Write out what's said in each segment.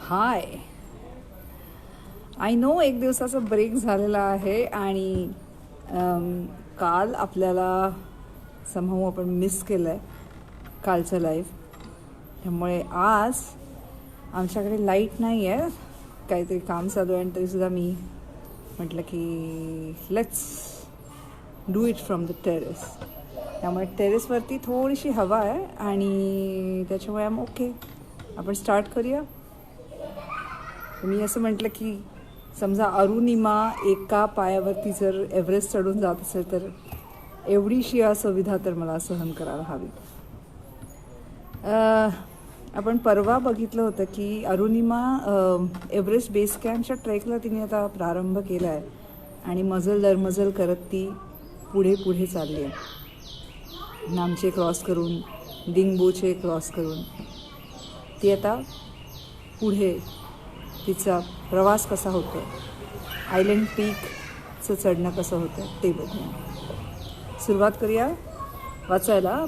High. I know एक दिवसाचा break झालेला आहे आणि काल आपल्याला समहाऊ आपण मिस केलं आहे कालचं लाईव्ह. त्यामुळे आज आमच्याकडे लाईट नाही आहे, काहीतरी काम चालू आहे आणि तरीसुद्धा मी म्हटलं की let's do it from the terrace. त्यामुळे टेरेसवरती थोडीशी हवा आहे आणि त्याच्यामुळे आम ओके आपण स्टार्ट करूया. मी असं म्हटलं की समजा अरुणिमा एका पायावरती जर एव्हरेस्ट चढून जात असेल तर एवढीशी असुविधा तर मला सहन करायला हवी. आपण परवा बघितलं होतं की अरुणिमा एव्हरेस्ट बेस कॅम्पच्या ट्रेकला तिने आता प्रारंभ केला आहे आणि मजल दरमजल करत ती पुढे पुढे चालली आहे. नामचे क्रॉस करून, डिंगबोचे क्रॉस करून ती आता पुढे तिचा प्रवास कसा होतो, आयलंड पीकचं चढणं कसं होतं ते बघूया. सुरुवात करूया वाचायला.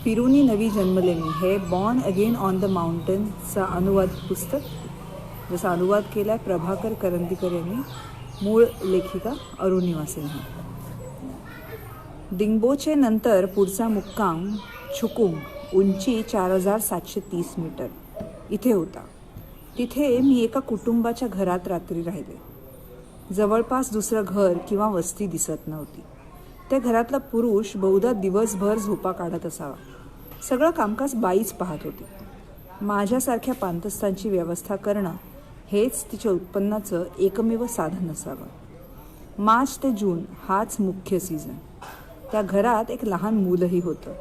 फिरूनी नवी जन्मले मी हे बॉर्न अगेन ऑन द माउंटनचा अनुवाद पुस्तक, जसा अनुवाद केला आहे प्रभाकर करंदीकर यांनी, मूळ लेखिका अरुणिमा सिन्हा. डिंगबोचे नंतर पुढचा मुक्काम छुकुम, उंची 4730 मीटर इथे होता. तिथे मी एका कुटुंबाच्या घरात रात्री राहिले. जवळपास दुसरं घर किंवा वस्ती दिसत नव्हती. त्या घरातला पुरुष बहुधा दिवसभर झोपा काढत असावा. सगळं कामकाज बाईच पाहत होती. माझ्यासारख्या पांतस्थांची व्यवस्था करणं हेच तिच्या उत्पन्नाचं एकमेव साधन असावं. मार्च ते जून हाच मुख्य सीझन. त्या घरात एक लहान मुलंही होतं.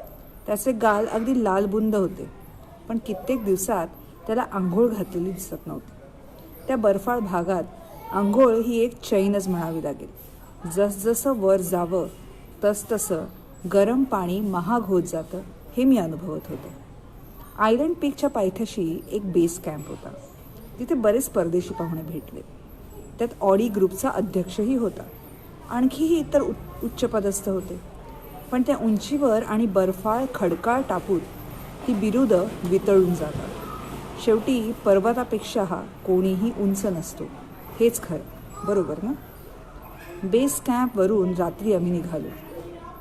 त्याचे गाल अगदी लालबुंद होते, पण कित्येक दिवसात त्याला आंघोळ घातलेली दिसत नव्हती. त्या बर्फाळ भागात आंघोळ ही एक चैनच म्हणावी लागेल. जसजसं वर जावं तसतसं गरम पाणी महाग होत जातं हे मी अनुभवत होते. आयलंड पीकच्या पायथ्याशी एक बेस कॅम्प होता. तिथे बरेच परदेशी पाहुणे भेटले. त्यात ऑडी ग्रुपचा अध्यक्षही होता. आणखीही इतर उच्चपदस्थ होते. पण त्या उंचीवर आणि बर्फाळ खडकाळ टापूत ही बिरुदं वितळून जातात. शेवटी पर्वतापेक्षा हा कोणीही उंच नसतो हेच खरं, बरोबर ना? बेस कॅम्पवरून रात्री आम्ही निघालो.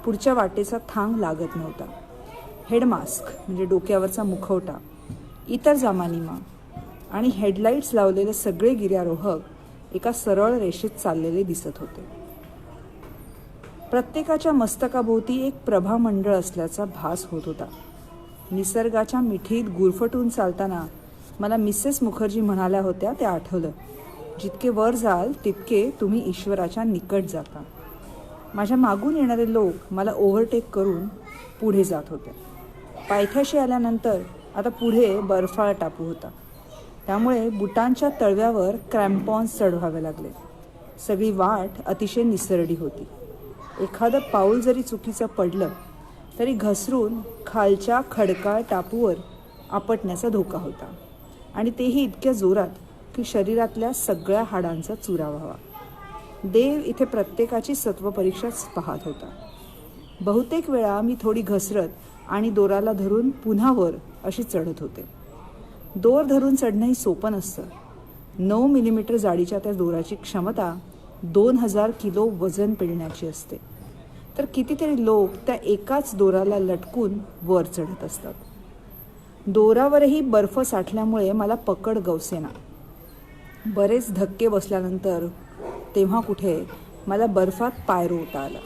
पुढच्या वाटेचा थांग लागत नव्हता. हेडमास्क म्हणजे डोक्यावरचा मुखवटा, इतर जामानिमा आणि हेडलाईट्स लावलेले सगळे गिर्यारोहक एका सरळ रेषेत चाललेले दिसत होते. प्रत्येकाच्या मस्तकाभोवती एक प्रभामंडळ असल्याचा भास होत होता. निसर्गाच्या मिठीत गुरफटून चालताना मला मिसेस मुखर्जी म्हणाल्या होत्या ते आठवलं, जितके वर जाल तितके तुम्ही ईश्वराच्या निकट जाता. माझ्या मागून येणारे लोक मला ओव्हरटेक करून पुढे जात होते. पायथ्याशी आल्यानंतर आता पुढे बर्फाळ टापू होता. त्यामुळे बुटांच्या तळव्यावर क्रॅम्पॉन्स चढवावे लागले. सगळी वाट अतिशय निसरडी होती. एखादं पाऊल जरी चुकीचं पडलं तरी घसरून खालच्या खडकाळ टापूवर आपटण्याचा धोका होता, आणि तेही इतक्या जोरात की शरीरातल्या सगळ्या हाडांचा चुरा व्हावा. देव इथे प्रत्येकाची सत्वपरीक्षाच पाहत होता. बहुतेक वेळा मी थोडी घसरत आणि दोराला धरून पुन्हा वर अशी चढत होते. दोर धरून चढणंही सोपं नसतं. 9 मिलीमीटर जाडीच्या त्या दोराची क्षमता 2000 किलो वजन पेलण्याची असते. तर कितीतरी लोक त्या एकाच दोराला लटकून वर चढत असतात. दोरावरही बर्फ साठल्यामुळे मला पकड गवसेना. बरेच धक्के बसल्यानंतर तेव्हा कुठे मला बर्फात पाय रोवता आला.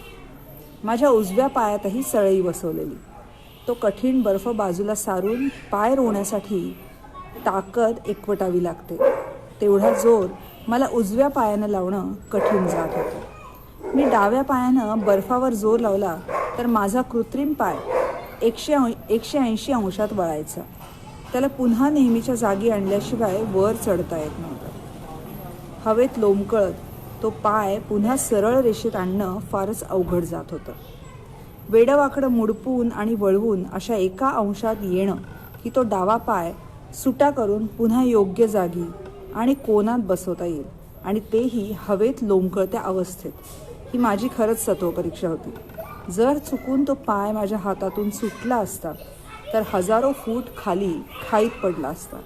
माझ्या उजव्या पायातही सळई बसवलेली. तो कठीण बर्फ बाजूला सारून पाय रोवण्यासाठी ताकद एकवटावी लागते. तेवढा जोर मला उजव्या पायानं लावणं कठीण जात होतं. मी डाव्या पायानं बर्फावर जोर लावला तर माझा कृत्रिम पाय 180 अंशात वळायचा. त्याला पुन्हा नेहमीच्या जागी आणल्याशिवाय वर चढता येत नव्हतं. हवेत लोंबकळत तो पाय पुन्हा सरळ रेषेत आणणं फारच अवघड जात होतं. वेडवाकडं मुडपून आणि वळवून अशा एका अंशात येणं की तो डावा पाय सुटा करून पुन्हा योग्य जागी आणि कोनात बसवता येईल, आणि तेही हवेत लोंबकळत्या अवस्थेत, ही माझी खरंच सत्वपरीक्षा होती. जर चुकून तो पाय माझ्या हातातून सुटला असता तर हजारो फूट खाली खाईत पडला असता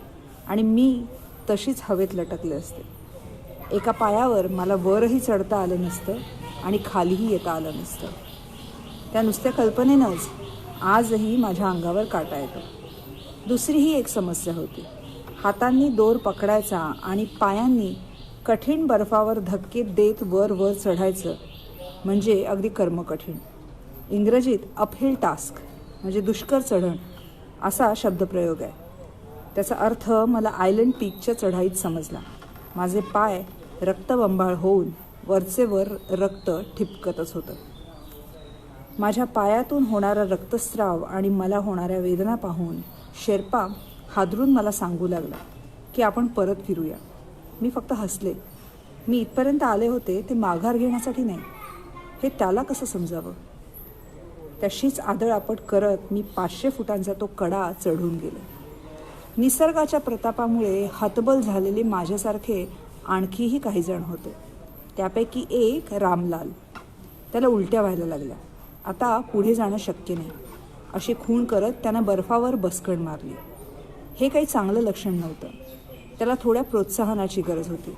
आणि मी तशीच हवेत लटकले असते. एका पायावर मला वरही चढता आलं नसतं आणि खालीही येता आलं नसतं. त्या नुसत्या कल्पनेनंच आजही माझ्या अंगावर काटा येतो. दुसरीही एक समस्या होती. हातांनी दोर पकडायचा आणि पायांनी कठीण बर्फावर धक्के देत वर वर चढायचं म्हणजे अगदी कर्मकठीण. इंग्रजीत अपहिल टास्क म्हणजे दुष्कर चढण असा शब्दप्रयोग आहे. त्याचा अर्थ मला आयलंड पीकच्या चढाईत समजला. माझे पाय रक्तबंबाळ होऊन वरचे वर रक्त ठिपकतच होतं. माझ्या पायातून होणारा रक्तस्राव आणि मला होणाऱ्या वेदना पाहून शेर्पा हादरून मला सांगू लागला की आपण परत फिरूया. मी फक्त हसले. मी इथपर्यंत आले होते ते माघार घेण्यासाठी नाही, हे त्याला कसं समजावं. तशीच आदळआपट करत मी 500 फुटांचा तो कडा चढून गेले. निसर्गाच्या प्रतापामुळे हतबल झालेले माझ्यासारखे आणखीही काही जण होते. त्यापैकी एक रामलाल. त्याला उलट्या व्हायला लागल्या. आता पुढे जाणं शक्य नाही अशी खूण करत त्यानं बर्फावर बसकण मारली. हे काही चांगलं लक्षण नव्हतं. त्याला थोड्या प्रोत्साहनाची गरज होती.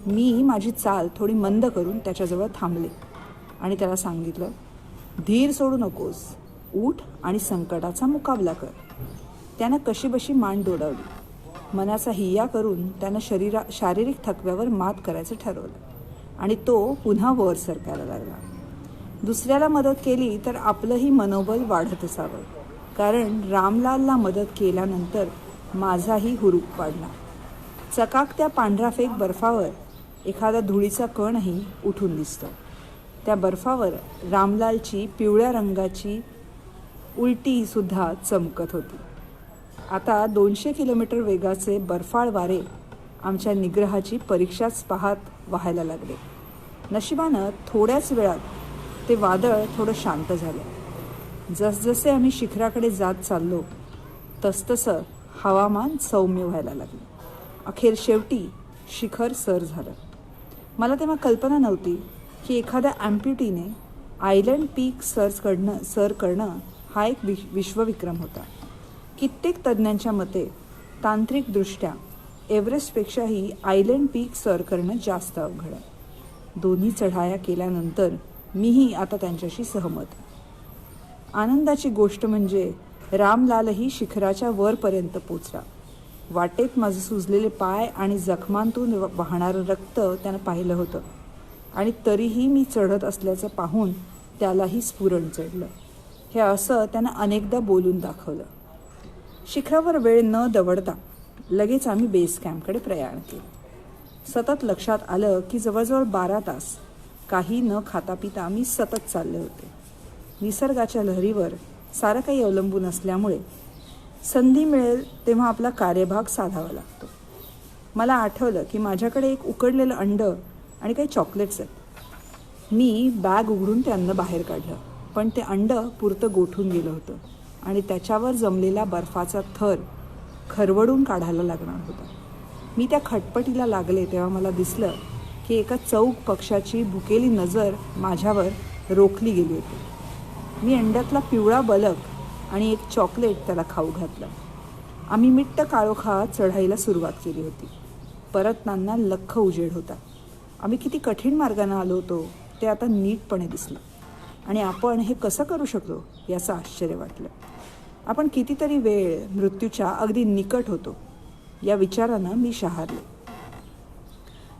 मी माझी चाल थोडी मंद करून त्याच्याजवळ थांबले आणि त्याला सांगितलं, धीर सोडू नकोस, उठ आणि संकटाचा मुकाबला कर. त्यानं कशीबशी मान डोलावली. मनाचा हिय्या करून त्यानं शारीरिक थकव्यावर मात करायचं ठरवलं आणि तो पुन्हा वर सरकायला लागला. दुसऱ्याला मदत केली तर आपलंही मनोबल वाढत असावं, कारण रामलालला मदत केल्यानंतर माझाही हुरूप वाढला. चकाकत्या पांढराफेक बर्फावर एखादा धुळीचा कणही उठून दिसतो. त्या बर्फावर रामलालची पिवळ्या रंगाची उलटीसुद्धा चमकत होती. आता 200 किलोमीटर वेगाचे बर्फाळ वारे आमच्या निग्रहाची परीक्षाच पाहत वाहायला लागले. नशिबानं थोड्याच वेळात ते वादळ थोडं शांत झालं. जसजसे आम्ही शिखराकडे जात चाललो तसतसं हवामान सौम्य व्हायला लागलं. अखेर शेवटी शिखर सर झालं. मला तेव्हा कल्पना नव्हती की एखाद्या ॲम्प्युटीने आयलंड पीक सर करणं हा एक विश्वविक्रम होता. कित्येक तज्ज्ञांच्या मते तांत्रिकदृष्ट्या एव्हरेस्टपेक्षाही आयलंड पीक सर करणं जास्त अवघड आहे. दोन्ही चढाया केल्यानंतर मीही आता त्यांच्याशी सहमत. आनंदाची गोष्ट म्हणजे रामलालही शिखराच्या वरपर्यंत पोचला. वाटेत माझे सुजलेले पाय आणि जखमांतून वाहणारं रक्त त्यानं पाहिलं होतं आणि तरीही मी चढत असल्याचं पाहून त्यालाही स्फुरण चढलं. हे असं त्यानं अनेकदा बोलून दाखवलं. शिखरावर वेळ न दवडता लगेच आम्ही बेस कॅम्पकडे प्रयाण केलं. सतत लक्षात आलं की जवळजवळ 12 तास काही न खाता पिता आम्ही सतत चालले होते. निसर्गाच्या लहरीवर सारं काही अवलंबून असल्यामुळे संधी मिळेल तेव्हा आपला कार्यभाग साधावा लागतो. मला आठवलं की माझ्याकडे एक उकडलेलं अंड आणि काही चॉकलेट्स आहेत. मी बॅग उघडून ते अन्न बाहेर काढलं, पण ते अंड पुरतं गोठून गेलं होतं आणि त्याच्यावर जमलेला बर्फाचा थर खरवडून काढायला लागणार होता. मी त्या खटपटीला लागले तेव्हा मला दिसलं की एका चौक पक्षाची भुकेली नजर माझ्यावर रोखली गेली होती. मी अंड्यातला पिवळा बलक आणि एक चॉकलेट त्याला खाऊ घातलं. आम्ही मिट्ट काळोखात चढाईला सुरुवात केली होती. परतताना लख्ख उजेड होता. आम्ही किती कठीण मार्गाने आलो होतो ते आता नीटपणे दिसलं आणि आपण हे कसं करू शकलो याचं आश्चर्य वाटलं. आपण कितीतरी वेळ मृत्यूच्या अगदी निकट होतो या विचारानं मी शहारले.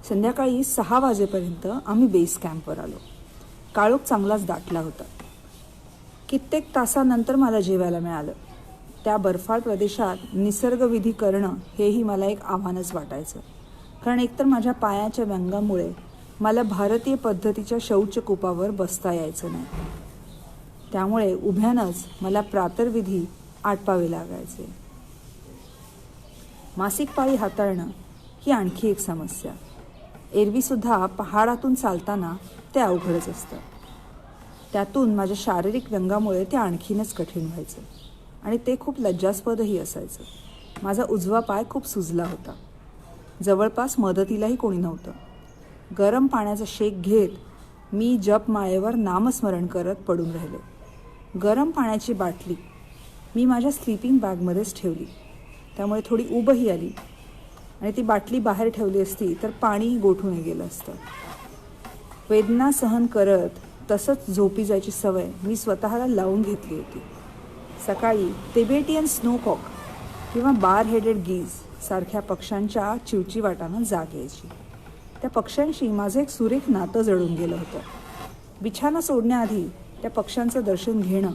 संध्याकाळी 6 वाजेपर्यंत आम्ही बेस कॅम्पवर आलो. काळोख चांगलाच दाटला होता. कित्येक तासानंतर मला जेवायला मिळालं. त्या बर्फाळ प्रदेशात निसर्गविधी करणं हेही मला एक आव्हानच वाटायचं, कारण एकतर माझ्या पायाच्या व्यंगामुळे मला भारतीय पद्धतीच्या शौचकूपावर बसता यायचं नाही. त्यामुळे उभ्यानंच मला प्रातर्विधी आटपावे लागायचे. मासिक पाळी हाताळणं ही आणखी एक समस्या. एरवीसुद्धा पहाडातून चालताना ते अवघडच असतं. त्यातून माझ्या शारीरिक व्यंगामुळे ते आणखीनच कठीण व्हायचं आणि ते खूप लज्जास्पदही असायचं. माझा उजवा पाय खूप सुजला होता. जवळपास मदतीलाही कोणी नव्हतं. गरम पाण्याचा शेक घेत मी जपमाळेवर नामस्मरण करत पडून राहिले. गरम पाण्याची बाटली मी माझ्या स्लीपिंग बॅगमध्येच ठेवली, त्यामुळे थोडी ऊबही आली. आणि ती बाटली बाहेर ठेवली असती तर पाणी गोठून गेलं असतं. वेदना सहन करत तसंच झोपी जायची सवय मी स्वतःला लावून घेतली होती. सकाळी तिबेटियन स्नोकॉक किंवा बार हेडेड गीज सारख्या पक्ष्यांच्या चिवचिवाटानं जाग यायची. त्या पक्ष्यांशी माझं एक सुरेख नातं जळून गेलं होतं. बिछाना सोडण्याआधी त्या पक्ष्यांचं दर्शन घेणं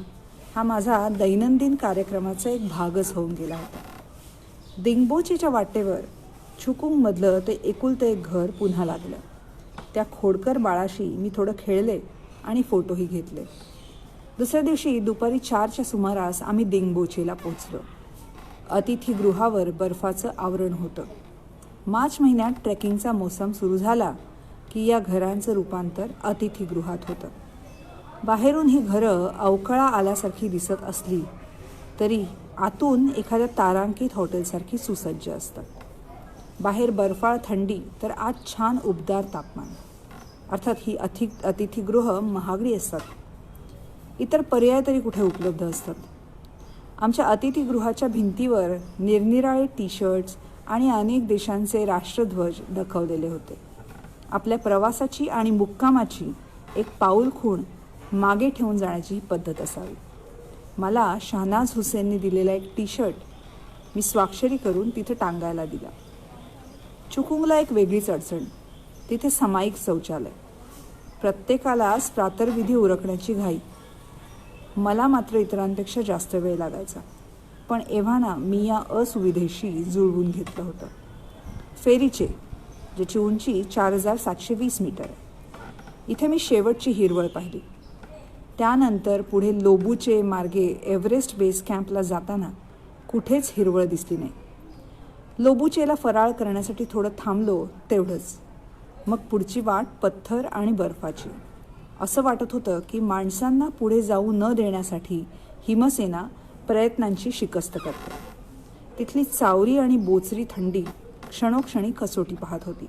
हा माझा दैनंदिन कार्यक्रमाचा एक भागच होऊन गेला होता. दिंगबोचीच्या वाटेवर छुकुंगमधलं ते एकुलतं एक घर पुन्हा लागलं. त्या खोडकर बाळाशी मी थोडं खेळले आणि फोटोही घेतले. दुसऱ्या दिवशी दुपारी 4च्या सुमारास आम्ही दिंगबोचीला पोचलो. अतिथीगृहावर बर्फाचं आवरण होतं. मार्च महिन्यात ट्रेकिंगचा मोसम सुरू झाला की या घरांचं रूपांतर अतिथीगृहात होतं. बाहेरून ही घरं अवकळा आल्यासारखी दिसत असली तरी आतून एखाद्या तारांकित हॉटेलसारखी सुसज्ज असतात. बाहेर बर्फाळ थंडी तर आत छान उबदार तापमान. अर्थात ही अतिथीगृह महागडी असतात. इतर पर्याय तरी कुठे उपलब्ध असतात. आमच्या अतिथीगृहाच्या भिंतीवर निरनिराळे टी-शर्ट्स आणि अनेक देशांचे राष्ट्रध्वज दाखवलेले होते. आपल्या प्रवासाची आणि मुक्कामाची एक पाऊल खूण मागे ठेवून जाण्याची पद्धत असावी. मला शहनाज हुसेनने दिलेला एक टी-शर्ट मी स्वाक्षरी करून तिथे टांगायला दिला. चुकुंगला एक वेगळीच अडचण, तिथे सामायिक शौचालय. प्रत्येकालाच प्रातर्विधी उरकण्याची घाई. मला मात्र इतरांपेक्षा जास्त वेळ लागायचा. पण एव्हाना मी या असुविधेशी जुळवून घेतलं होतं. फेरीचे, ज्याची उंची 4720 मीटर आहे. इथे मी शेवटची हिरवळ पाहिली. त्यानंतर पुढे लोबूचे मार्गे एव्हरेस्ट बेस कॅम्पला जाताना कुठेच हिरवळ दिसली नाही. लोबूचेला फराळ करण्यासाठी थोडं थांबलो तेवढंच. मग पुढची वाट पत्थर आणि बर्फाची. असं वाटत होतं की माणसांना पुढे जाऊ न देण्यासाठी हिमसेना प्रयत्नांची शिकस्त करते. तिथली चावरी आणि बोचरी थंडी क्षणोक्षणी कसोटी पाहत होती.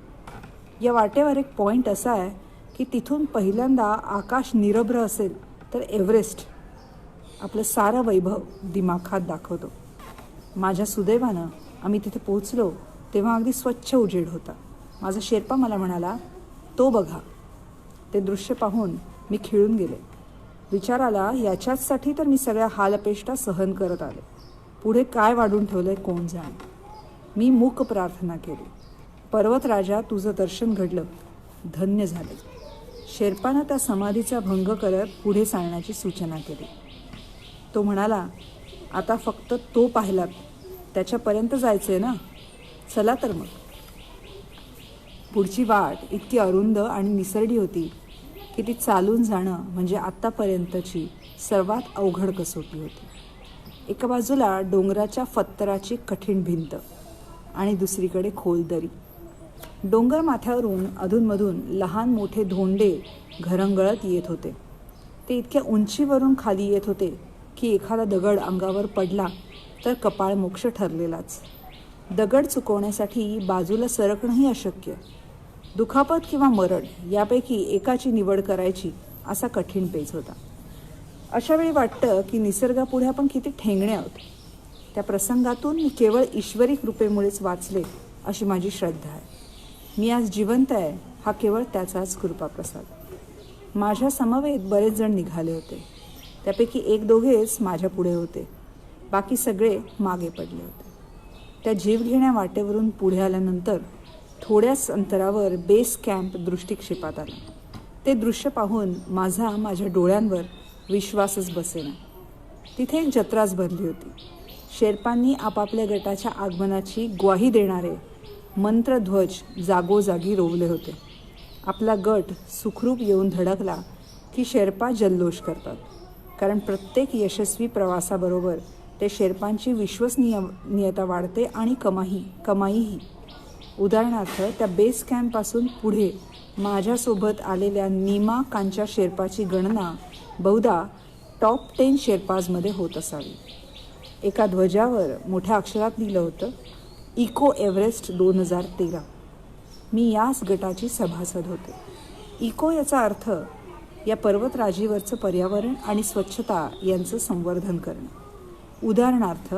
या वाटेवर एक पॉईंट असा आहे की तिथून पहिल्यांदा आकाश निरभ्र असेल तर एव्हरेस्ट आपलं सारं वैभव दिमाखात दाखवतो. माझ्या सुदैवानं आम्ही तिथे पोहोचलो तेव्हा अगदी स्वच्छ उजेड होता. माझा शेर्पा मला म्हणाला, तो बघा. ते दृश्य पाहून मी खिळून गेले. विचार आला, याच्याचसाठी तर मी सगळ्या हालअपेष्टा सहन करत आले. पुढे काय वाढून ठेवलंय कोण जाणे. मी मूक प्रार्थना केली, पर्वतराजा तुझं दर्शन घडलं, धन्य झाले. शेर्पानं त्या समाधीचा भंग करत पुढे चालण्याची सूचना केली. तो म्हणाला, आता फक्त तो पाहिलात, त्याच्यापर्यंत जायचंय ना, चला तर मग. पुढची वाट इतकी अरुंद आणि निसरडी होती की ती चालून जाणं म्हणजे आत्तापर्यंतची सर्वात अवघड कसोटी होती. एका बाजूला डोंगराच्या फत्तराची कठीण भिंत आणि दुसरीकडे खोल दरी. डोंगर माथ्यावरून अधूनमधून लहान मोठे धोंडे घरंगळत येत होते. ते इतक्या उंचीवरून खाली येत होते की एखादा दगड अंगावर पडला तर कपाळ मोक्ष ठरलेलाच. दगड चुकवण्यासाठी बाजूला सरकणंही अशक्य. दुखापत किंवा मरण यापैकी एकाची निवड करायची असा कठीण पेच होता. अशा वेळी वाटतं की निसर्गापुढे आपण किती ठेंगणे आहोत. त्या प्रसंगातून मी केवळ ईश्वरी कृपेमुळेच वाचले अशी माझी श्रद्धा आहे. मी आज जिवंत आहे हा केवळ त्याचाच कृपाप्रसाद. माझ्या समवेत बरेच जण निघाले होते. त्यापैकी 1-2 माझ्या पुढे होते. बाकी सगळे मागे पडले होते. त्या जीवघेण्या वाटेवरून पुढे आल्यानंतर थोड्याच अंतरावर बेस कॅम्प दृष्टिक्षेपात आला. ते दृश्य पाहून माझ्या डोळ्यांवर विश्वासच बसेना. तिथे एक जत्राच भरली होती. शेर्पांनी आपापल्या गटाच्या आगमनाची ग्वाही देणारे मंत्रध्वज जागोजागी रोवले होते. आपला गट सुखरूप येऊन धडकला की शेर्पा जल्लोष करतात. कारण प्रत्येक यशस्वी प्रवासाबरोबर ते शेर्पांची विश्वसनीयता वाढते आणि कमाईही. उदाहरणार्थ त्या बेस कॅम्पपासून पुढे माझ्यासोबत आलेल्या नीमा कांच्या शेर्पाची गणना बहुधा टॉप 10 शेर्पाजमध्ये होत असावी. एका ध्वजावर मोठ्या अक्षरात लिहिलं होतं, इको एव्हरेस्ट 2013. मी याच गटाची सभासद होते. इको याचा अर्थ या पर्वतराजीवरचं पर्यावरण आणि स्वच्छता यांचं संवर्धन करणं. उदाहरणार्थ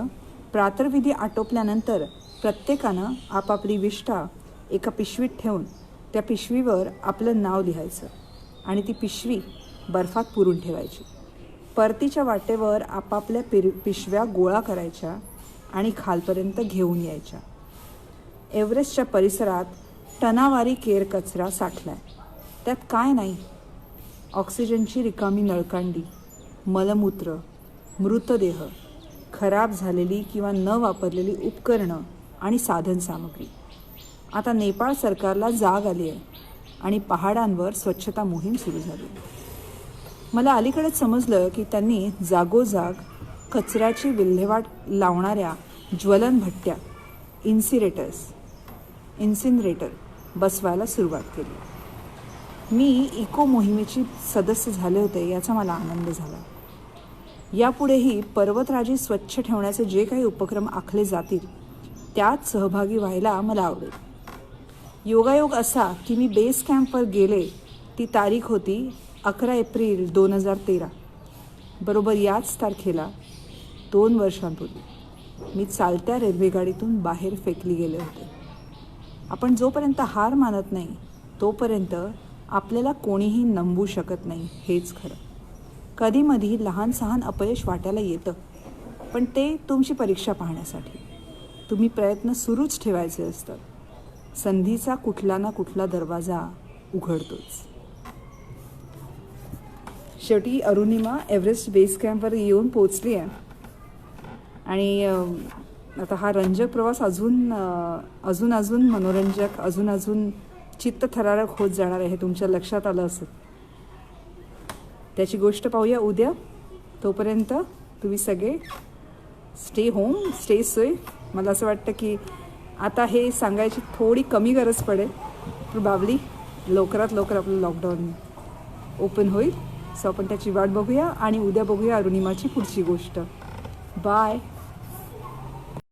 प्रातर्विधी आटोपल्यानंतर प्रत्येकानं आपापली विष्ठा एका पिशवीत ठेवून त्या पिशवीवर आपलं नाव लिहायचं आणि ती पिशवी बर्फात पुरून ठेवायची. परतीच्या वाटेवर आपापल्या पिशव्या गोळा करायच्या आणि खालपर्यंत घेऊन यायच्या. एव्हरेस्टच्या परिसरात टनावारी केर कचरा साठलाय. त्यात काय नाही, ऑक्सिजनची रिकामी नळकांडी, मलमूत्र, मृतदेह, खराब झालेली किंवा न वापरलेली उपकरणं आणि साधनसामग्री. आता नेपाळ सरकारला जाग आली आहे आणि पहाडांवर स्वच्छता मोहीम सुरू झाली. मला अलीकडेच समजलं की त्यांनी जागोजाग कचऱ्याची विल्हेवाट लावणाऱ्या ज्वलन भट्ट्या, इन्सिनरेटर बसवायला सुरुवात केली. मी इको मोहिमेची सदस्य झाले होते याचा मला आनंद झाला. यापुढेही पर्वतराजी स्वच्छ ठेवण्याचे जे काही उपक्रम आखले जातील त्यात सहभागी व्हायला मला आवडेल. योगायोग असा की मी बेस कॅम्पवर गेले ती तारीख होती 11 एप्रिल 2013. बरोबर याच तारखेला 2 वर्षांपूर्वी मी चालत्या रेल्वेगाडीतून बाहेर फेकली गेले होते. आपण जोपर्यंत हार मानत नाही तोपर्यंत आपल्याला कोणीही नमवू शकत नाही, हेच खरं. कधीमधी लहान सहान अपयश वाटायला येतं, पण ते तुमची परीक्षा पाहण्यासाठी. तुम्ही प्रयत्न सुरूच ठेवायचे असतात. संधीचा कुठला ना कुठला दरवाजा उघडतोच. शेवटी अरुणिमा एव्हरेस्ट बेस कॅम्पवर येऊन पोचली आहे आणि आता हा रंजक प्रवास अजून मनोरंजक, अजून चित्तथरारक होत जाणार आहे, हे तुमच्या लक्षात आलं असेल. त्याची गोष्ट पाहूया उद्या. तोपर्यंत तुम्ही सगळे स्टे होम, स्टे सेफ. मला असं वाटतं की आता हे सांगायची थोडी कमी गरज पडेल. प्रोबॅबली लवकरात लवकर आपलं लॉकडाऊन ओपन होईल. सो आपण त्याची वाट बघूया आणि उद्या बघूया अरुणिमाची पुढची गोष्ट. बाय.